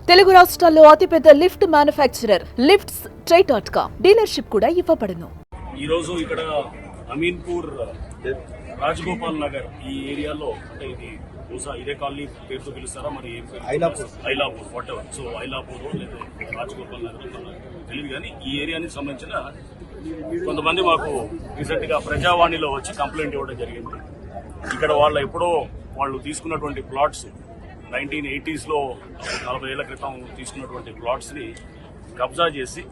తెలుగు రాష్ట్రాల్లో అతిపెద్ద lift manufacturer lifts ట్రై.com dealership కూడా ఇవ్వబడును. ఈ రోజు ఇక్కడ అమీన్పూర్ రాజగోపాల్ నగర్ ఈ ఏరియాలో అంటే ఇది బహుశా ఇదే కాలనీ పేరుతో పిలుస్తారా మరి Ailapur what ever. So Ailapur లేదా రాజగోపాల్ నగర్ తెలియదు కానీ ఈ ఏరియాకి సంబంధించిన కొంతమంది మాకు రీసెంట్ గా ప్రజావాణిలో వచ్చి కంప్లైంట్ ఇవ్వడం జరిగింది. ఇక్కడ వాళ్ళు తీసుకున్నటువంటి ప్లాట్స్ 1980s లో 40 ఏళ్ల క్రితం తీసుకున్నటువంటి ప్లాట్స్ ని కబ్జా చేసి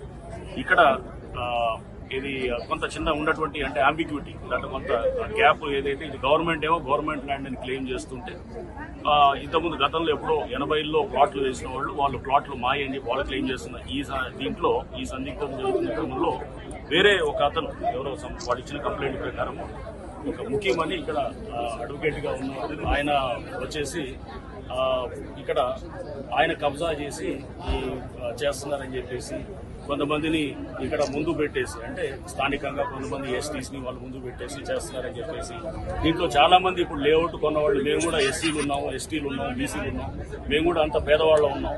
ఇక్కడ ఇది కొంత చిన్న ఉన్నటువంటి అంటే అంబిగ్యూటీ అంటే కొంత గ్యాప్ ఏదైతే ఇది గవర్నమెంట్ ల్యాండ్ అని క్లెయిమ్ చేస్తుంటే ఇంతకుముందు గతంలో ఎప్పుడో 80లో ప్లాట్లు వేసిన వాళ్ళు ప్లాట్లు మాయ అని చెప్పి వాళ్ళు క్లెయిమ్ చేస్తున్న దీంట్లో ఈ సందిగ్ధం జరుగుతున్న క్రమంలో వేరే ఒక అతను ఎవరో వాడు ఇచ్చిన కంప్లైంట్ ప్రకారం ఒక ముఖ్యమని ఇక్కడ అడ్వకేట్ గా ఉన్న ఆయన వచ్చేసి ఇక్కడ ఆయన కబ్జా చేసి చేస్తున్నారని చెప్పేసి కొంతమందిని ఇక్కడ ముందు పెట్టేసి అంటే స్థానికంగా కొంతమంది ఎస్టీస్ని వాళ్ళు ముందు పెట్టేసి చేస్తున్నారని చెప్పేసి దీంట్లో చాలా మంది ఇప్పుడు లేఅవుట్ కొన్నవాళ్ళు మేము కూడా ఎస్సీలు ఉన్నాము, ఎస్టీలు ఉన్నాము, బీసీలు ఉన్నాం, మేము కూడా అంత పేదవాళ్ళం ఉన్నాం.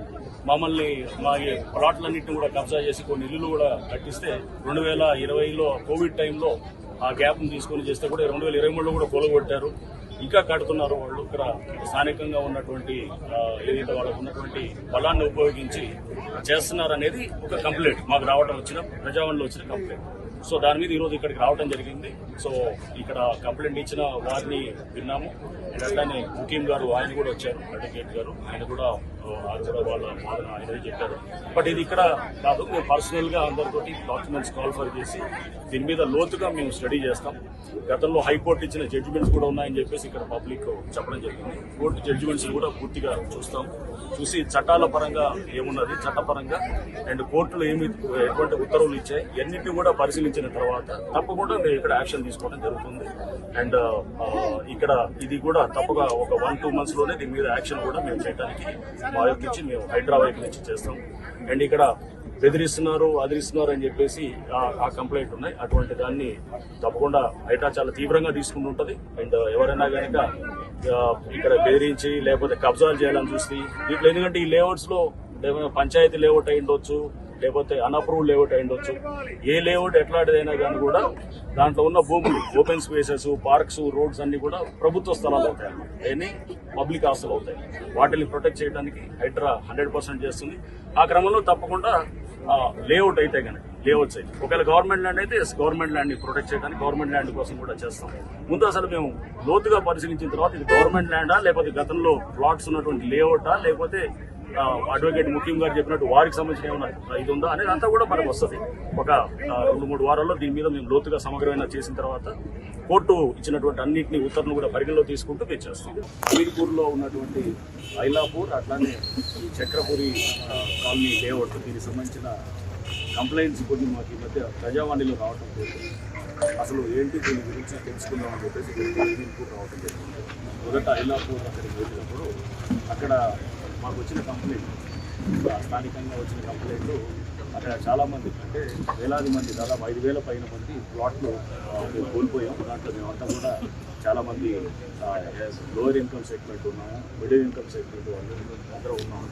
మమ్మల్ని మా ప్లాట్లన్నింటినీ కూడా కబ్జా చేసి కొన్ని ఇల్లులు కూడా కట్టిస్తే 2020లో కోవిడ్ టైంలో ఆ గ్యాప్ను తీసుకొని చేస్తే కూడా 2023లో కూడా కూలగొట్టారు. ఇంకా కడుతున్నారు వాళ్ళు. ఇక్కడ స్థానికంగా ఉన్నటువంటి ఏదైతే వాళ్ళకు ఉన్నటువంటి బలాన్ని ఉపయోగించి చేస్తున్నారు అనేది ఒక కంప్లైంట్ మాకు ప్రజావాణిలో వచ్చిన కంప్లైంట్. సో దాని మీద ఈరోజు ఇక్కడికి రావడం జరిగింది. సో ఇక్కడ కంప్లైంట్ ఇచ్చిన వారిని విన్నాము. అట్లానే ముఖ్యం గారు ఆయన కూడా వచ్చారు, అడ్వకేట్ గారు ఆయన కూడా వాళ్ళ వాదన ఆయన చెప్పారు. బట్ ఇది ఇక్కడ కాదు, మేము పర్సనల్ గా అందరితోటి డాక్యుమెంట్స్ కాల్ఫర్ చేసి దీని మీద లోతుగా మేము స్టడీ చేస్తాం. గతంలో హైకోర్టు ఇచ్చిన జడ్జిమెంట్స్ కూడా ఉన్నాయని చెప్పేసి ఇక్కడ పబ్లిక్ చెప్పడం జరిగింది. కోర్టు జడ్జిమెంట్స్ కూడా పూర్తిగా చూసి చట్టాల పరంగా ఏమున్నది, చట్టపరంగా అండ్ కోర్టులు ఎటువంటి ఉత్తర్వులు ఇచ్చాయి ఎన్నింటినీ కూడా పరిశీలించిన తర్వాత తప్పకుండా మేము ఇక్కడ యాక్షన్ తీసుకోవడం జరుగుతుంది. అండ్ ఇక్కడ ఇది కూడా తప్పగా ఒక 1-2 months లోనే దీని మీద యాక్షన్ కూడా మేము చేయడానికి మా వైపు నుంచి మేము హైదరాబాద్ నుంచి చేస్తాం. అండ్ ఇక్కడ బెదిరిస్తున్నారు అదిరిస్తున్నారు అని చెప్పేసి ఆ కంప్లైంట్ ఉన్నాయి. అటువంటి దాన్ని తప్పకుండా హైడ్రా చాలా తీవ్రంగా తీసుకుంటుంటది. అండ్ ఎవరైనా కనుక ఇక్కడ బెదిరించి లేకపోతే కబ్జాలు చేయాలని చూస్తే దీంట్లో ఎందుకంటే ఈ లేఅవుట్స్ లో పంచాయతీ లేఅవుట్ అయి ఉండొచ్చు, లేకపోతే అన్అప్రూవ్డ్ లేఅవుట్ అయి ఉండొచ్చు. ఏ లేఅవుట్ ఎట్లాంటిదైనా కానీ కూడా దాంట్లో ఉన్న భూములు, ఓపెన్ స్పేసెస్, పార్క్స్, రోడ్స్ అన్ని కూడా ప్రభుత్వ స్థలాలు అవుతాయి, అవన్నీ పబ్లిక్ ఆస్తులు అవుతాయి. వాటిని ప్రొటెక్ట్ చేయడానికి హైడ్రా 100% చేస్తుంది. ఆ క్రమంలో తప్పకుండా లేఅవుట్ అయితే కనుక లేఅవుట్స్ అయితే ఒకవేళ గవర్నమెంట్ ల్యాండ్ అయితే గవర్నమెంట్ ల్యాండ్ ని ప్రొటెక్ట్ చేయడానికి గవర్నమెంట్ ల్యాండ్ కోసం కూడా చేస్తాం. ముందు అసలు మేము లోతుగా పరిశీలించిన తర్వాత ఇది గవర్నమెంట్ ల్యాండా లేకపోతే గతంలో ప్లాట్స్ ఉన్నటువంటి లేఅవుటా లేకపోతే అడ్వకేట్ ముఖ్యం గారు చెప్పినట్టు వారికి సంబంధించిన ఏమన్నా ఇది ఉందా అనేది అంతా కూడా మనకు వస్తుంది. ఒక 2-3 వారాల్లో దీని మీద మేము లోతుగా సమగ్రమైన చేసిన తర్వాత కోర్టు ఇచ్చినటువంటి అన్నింటినీ ఉత్తర్వులు కూడా పరిగణలో తీసుకుంటూ మేము చేస్తాం. అమీర్పూర్లో ఉన్నటువంటి ఐలాపూర్ అట్లానే ఈ చక్రపురి కాలనీ లేఅవుట్ దీనికి సంబంధించిన కంప్లైంట్స్ కొన్ని మాకు ఈ మధ్య ప్రజావాణిలో రావడం జరిగింది. అసలు ఏంటి దీని గురించి తెలుసుకుందామని చెప్పేసి అమీర్పూర్ రావడం జరిగింది. మొదట ఐలాపూర్ అక్కడికి వెళ్ళినప్పుడు అక్కడ మాకు వచ్చిన కంప్లైంట్, స్థానికంగా వచ్చిన కంప్లైంట్లు అక్కడ చాలామంది అంటే వేలాది మంది, దాదాపు 5,000 పైన మంది ప్లాట్లు మేము కోల్పోయాం. దాంట్లో మేమంతా కూడా చాలామంది లోయర్ ఇన్కమ్ సెగ్మెంట్ ఉన్నాము, మిడిల్ ఇన్కమ్ సెగ్మెంట్ వాళ్ళు అందరూ ఉన్నాము.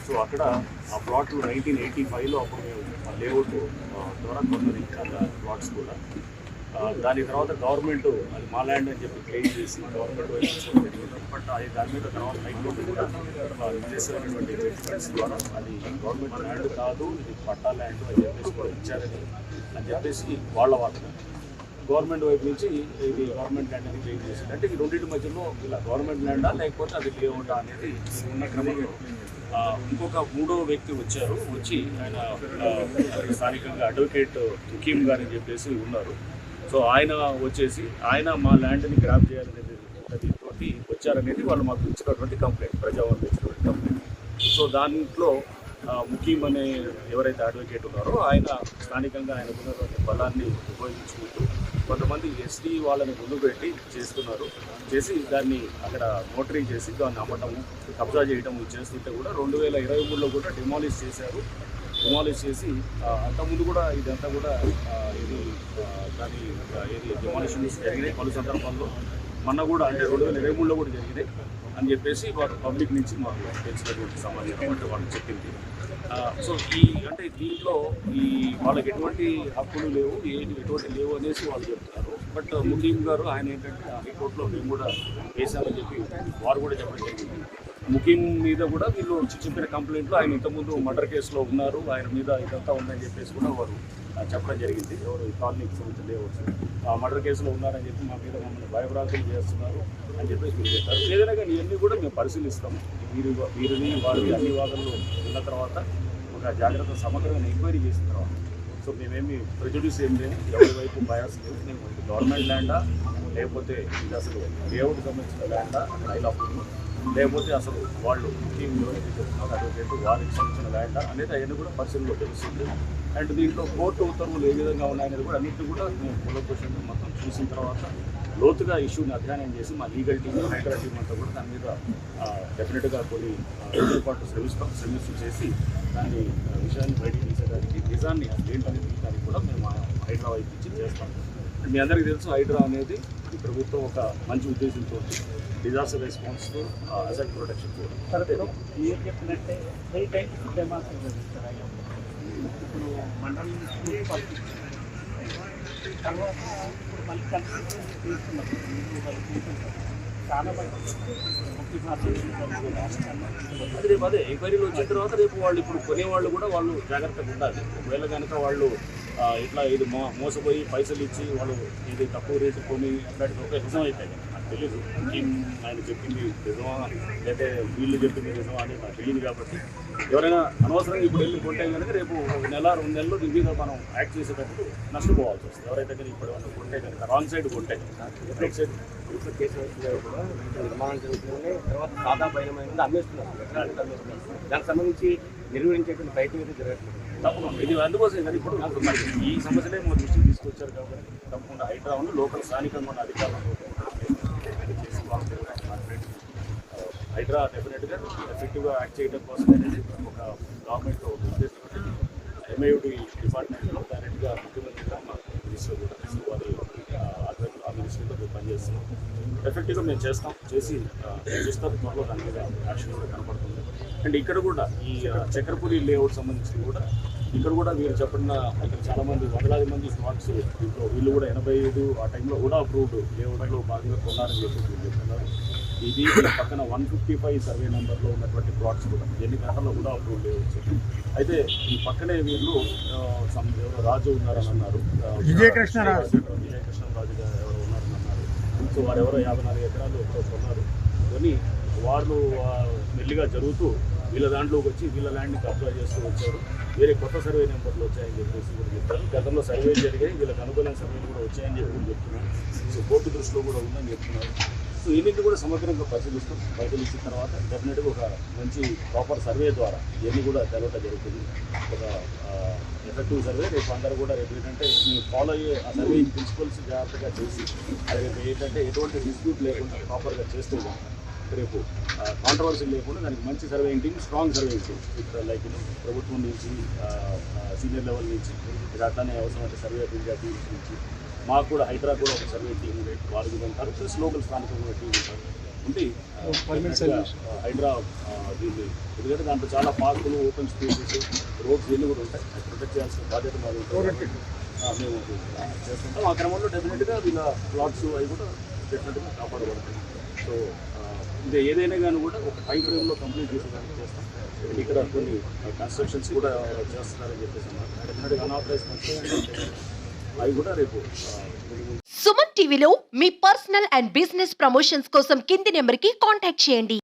సో అక్కడ ఆ ప్లాట్లు 1985లో అప్పుడు మేము లేఅవుట్ ద్వారా కొన్నది ఆ ప్లాట్స్ కూడా. దాని తర్వాత గవర్నమెంట్ అది మా ల్యాండ్ అని చెప్పి క్లెయిమ్ చేసి గవర్నమెంట్ బట్ అది దాని మీద తర్వాత హైకోర్టు కూడా చేసినటువంటి జడ్జిమెంట్స్ ద్వారా అది గవర్నమెంట్ ల్యాండ్ కాదు, ఇది పట్టా ల్యాండ్ అని చెప్పేసి కూడా ఇచ్చారని చెప్పేసి వాళ్ళ గవర్నమెంట్ వైపు నుంచి ఇది గవర్నమెంట్ ల్యాండ్ అని క్లెయిమ్ చేసింది. అంటే ఈ రెండింటి మధ్యలో ఇలా గవర్నమెంట్ ల్యాండా లేకపోతే అది లేవుంటా అనేది ఉన్న క్రమంలో ఇంకొక 3వ వ్యక్తి వచ్చి ఆయన స్థానికంగా అడ్వకేట్ ముఖ్యం గారు అని చెప్పేసి ఉన్నారు. సో ఆయన వచ్చేసి ఆయన మా ల్యాండ్ని గ్రాప్ చేయాలనేది తోటి వచ్చారనేది వాళ్ళు మాకు ఇచ్చినటువంటి కంప్లైంట్, ప్రజావాణిలో ఇచ్చినటువంటి కంప్లైంట్. సో దాంట్లో ముఖ్యం అనే ఎవరైతే అడ్వకేట్ ఉన్నారో ఆయన స్థానికంగా ఆయనకున్నటువంటి బలాన్ని ఉపయోగించుకుంటూ కొంతమంది ఎస్టీ వాళ్ళని ముందు పెట్టి చేసి దాన్ని అక్కడ నోటరీ చేసి దాన్ని అమ్మటము, కబ్జా చేయటము చేస్తుంటే కూడా 2023లో కూడా డిమాలిష్ చేశారు. డిమాలిష్ చేసి అంతకుముందు కూడా ఇదంతా కూడా డిమాలిషన్స్ జరిగినాయి పలు సందర్భాల్లో. మొన్న కూడా అంటే 2023లో కూడా జరిగినాయి. అని చెప్పేసి వారు పబ్లిక్ నుంచి మాకు తెలిసినటువంటి సమాచారం అంటే వాళ్ళు చెప్పింది. సో అంటే దీంట్లో వాళ్ళకి ఎటువంటి హక్కులు లేవు, ఎటువంటి లేవు అనేసి వాళ్ళు చెప్తున్నారు. బట్ ముఖీం గారు ఆయన ఏంటంటే హైకోర్టులో మేము కూడా వేశామని చెప్పి వారు కూడా చెప్పడం జరిగింది. ముఖీం మీద కూడా వీళ్ళు చెప్పిన కంప్లైంట్లో ఆయన ఇంతకుముందు మర్డర్ కేసులో ఉన్నారు, ఆయన మీద ఇదంతా ఉందని చెప్పేసి కూడా వారు చెప్పడం జరిగింది. ఎవరు కాలనీకి సంబంధించిన లేవచ్చు ఆ మర్డర్ కేసులో ఉన్నారని చెప్పి మా మీద మమ్మల్ని భయభ్రాంతులు చేస్తున్నారు అని చెప్పేసి మీరు చెప్పారు. ఏదైనా కానీ ఇవన్నీ కూడా మేము పరిశీలిస్తాము. వీరిని వారి అన్ని వాదనలు ఉన్న తర్వాత ఒక జాగ్రత్త సమగ్రమైన ఎంక్వైరీ చేసిన తర్వాత సో మేమేమి ప్రెజుడిస్ ఏం లేదు, ఎవరి వైపు బయాస్ లేదు. మేము గవర్నమెంట్ ల్యాండా లేకపోతే ఇది అసలు లేఅవుట్ సంబంధించిన ల్యాండా ఐలాపూర్, లేకపోతే అసలు వాళ్ళు టీం ఎవరైతే చెప్తున్నారు అడ్వకేట్ వారికి సంబంధించిన ల్యాండా అనేది అవన్నీ కూడా పరిశీలనలో తెలుస్తుంది. అండ్ దీంట్లో కోర్టు ఉత్తర్వులు ఏ విధంగా ఉన్నాయనేది కూడా అన్నింటినీ కూడా మేము పొలకొషన్ మొత్తం చూసిన తర్వాత లోతుగా ఇష్యూని అధ్యయనం చేసి మా లీగల్ టీమ్ హైడ్రా టీమ్ అంతా కూడా దాని మీద డెఫినెట్గా కొన్ని రోజుల పాటు శ్రమిస్తూ చేసి దాన్ని విషయాన్ని బయటికి తీసేదానికి నిజాన్ని ఏంటనేది తీయడానికి కూడా మేము హైడ్రా వైపు ఇచ్చి చేస్తాం. మీ అందరికీ తెలుసు హైడ్రా అనేది ఈ ప్రభుత్వం ఒక మంచి ఉద్దేశంతో డిజాస్టర్ రెస్పాన్స్ అసెట్ ప్రొటెక్షన్ కూడా మీరు చెప్పినట్టే ఇప్పుడు మండలం తర్వాత ఇప్పుడు మళ్ళీ కన్స్ట్రక్షన్ తీసుకున్నప్పుడు చాలా రేపు అదే ఎంక్వైరీలు వచ్చిన తర్వాత రేపు వాళ్ళు ఇప్పుడు కొనేవాళ్ళు కూడా వాళ్ళు జాగ్రత్తగా ఉండాలి. ఒకవేళ కనుక వాళ్ళు ఇట్లా ఇది మోసపోయి పైసలు ఇచ్చి వాళ్ళు ఇది తక్కువ రేటు కొని అట్లాంటిది ఒక నిజం అయితే నాకు తెలియదు. ఆయన చెప్పింది నిజమా లేదా వీళ్ళు చెప్పింది నిజమా అనేది నాకు తెలియదు. కాబట్టి ఎవరైనా అనవసరంగా ఇప్పుడు వెళ్ళి కొంటే కనుక రేపు 1-2 నెలల్లో దీని మీద మనం యాక్ట్ చేసేటప్పుడు నష్టపోవాల్సి వస్తుంది. ఎవరైతే కనుక ఇప్పుడు కొంటే కనుక రాంగ్ సైడ్ కొంటే రైట్ సైడ్ కేసు కూడా నిర్మాణం జరుగుతుంది. తర్వాత సాదా బయలుమైన అమ్మేస్తున్నారు, దానికి సంబంధించి నిర్వహించేటువంటి ప్రయత్నం అయితే జరగట్లేదు. తప్పకుండా ఇది అందుకోసం కానీ ఇప్పుడు మరి ఈ సమస్యలే మా దృష్టికి తీసుకొచ్చారు కాబట్టి తప్పకుండా హైడ్రా ఉన్న లోకల్ స్థానికంగా ఉన్న అధికారులు చేసి హైడ్రా డెఫినెట్గా ఎఫెక్టివ్గా యాక్ట్ చేయడం కోసం అనేది ఒక గవర్నమెంట్ ఉద్దేశం. ఎంఐయుడి డిపార్ట్మెంట్లో డైరెక్ట్గా ముఖ్యమంత్రిగా మా మినిస్టర్ కూడా వారి ఆధ్వర్యంలో ఆ మినిస్టర్తో మేము పనిచేస్తున్నాం. ఎఫెక్టివ్గా మేము చేసి చూస్తారు. త్వరలో దాని మీద యాక్షన్ కూడా కనపడుతుంది. అండ్ ఇక్కడ కూడా ఈ చక్రపురి లేఅవుట్ సంబంధించి కూడా ఇక్కడ కూడా వీరు చెప్పిన ఇక్కడ చాలామంది 100,000 మంది స్టాక్స్ దీంట్లో వీళ్ళు కూడా 85 ఆ టైంలో కూడా అప్రూవ్డ్ లేఅవుట్లో భాగంగా కొన్నారని చెప్పి వీళ్ళు చెప్తున్నారు. ఇది పక్కన 155 సర్వే నెంబర్లో ఉన్నటువంటి ప్లాట్స్ కూడా ఎన్ని గంటల్లో కూడా అప్రూవ్ లేవచ్చు. అయితే ఈ పక్కనే వీళ్ళు రాజు ఉన్నారని అన్నారు, విజయకృష్ణరాజు గారు ఎవరు ఉన్నారని అన్నారు. సో వారు ఎవరో 54 ఎకరాలు ఎవరో కొన్నారు. కొని వాళ్ళు మెల్లిగా జరుగుతూ వీళ్ళ దాంట్లోకి వచ్చి వీళ్ళ ల్యాండ్ని కబ్జా చేస్తూ వచ్చారు. వేరే కొత్త సర్వే నెంబర్లు వచ్చాయని చెప్పేసి కూడా చెప్తారు. గతంలో సర్వేలు జరిగాయి, వీళ్ళకి అనుకూలమైన సర్వేలు కూడా వచ్చాయని చెప్పి కూడా చెప్తున్నారు. సో కోర్టు దృష్టిలో కూడా ఉందని చెప్తున్నారు. సో ఇన్నింటి కూడా సమగ్రంగా పరిశీలించిన తర్వాత డెఫినెట్గా ఒక మంచి ప్రాపర్ సర్వే ద్వారా ఇవన్నీ కూడా తెలవటం జరుగుతుంది. ఒక ఎఫెక్టివ్ సర్వే రేపు అందరూ కూడా రేపు ఏంటంటే మేము ఫాలో అయ్యే ఆ సర్వే ప్రిన్సిపల్స్ జాగ్రత్తగా చేసి అది రేపు ఏంటంటే ఎటువంటి డిస్ప్యూట్ లేకుండా ప్రాపర్గా చేస్తూ రేపు కాంట్రవర్సీ లేకుండా దానికి మంచి surveying team, strong surveying team ఇక్కడ లైక్ ప్రభుత్వం నుంచి సీనియర్ లెవెల్ నుంచి ఇది అట్లానే అవసరమైతే సర్వే ఇండియా టీమ్ నుంచి మాకు కూడా హైడ్రా కూడా ఒక సర్వే టీమ్ వారు కూడా ఉంటారు. ప్లస్ లోకల్ స్థానికంగా టీం ఉంటారు ఉండి హైడ్రా దీన్ని ఎందుకంటే దాంట్లో చాలా పార్కులు, ఓపెన్ స్పేసెస్, రోడ్స్ ఇవన్నీ కూడా ఉంటాయి. ప్రొటెక్ట్ చేయాల్సిన బాధ్యత మాది మేము చేస్తుంటాం. ఆ క్రమంలో డెఫినెట్గా వీళ్ళ ప్లాట్స్ అవి కూడా డెఫినెట్గా కాపాడబడతాయి. సో ఇది ఏదైనా కానీ కూడా ఒక టైం ఫ్రేమ్లో కంప్లీట్ చేసేదానికి చేస్తాం. ఇక్కడ కొన్ని కన్స్ట్రక్షన్స్ కూడా చేస్తున్నారని చెప్పేసి అన్నారు. డెఫినెట్గా అన్ఆథరైజ్ కన్స్ట్రక్షన్ అవి కూడా రేపు సుమన్ టీవీలో మీ పర్సనల్ అండ్ బిజినెస్ ప్రమోషన్స్ కోసం కింది నెంబర్కి కాంటాక్ట్ చేయండి.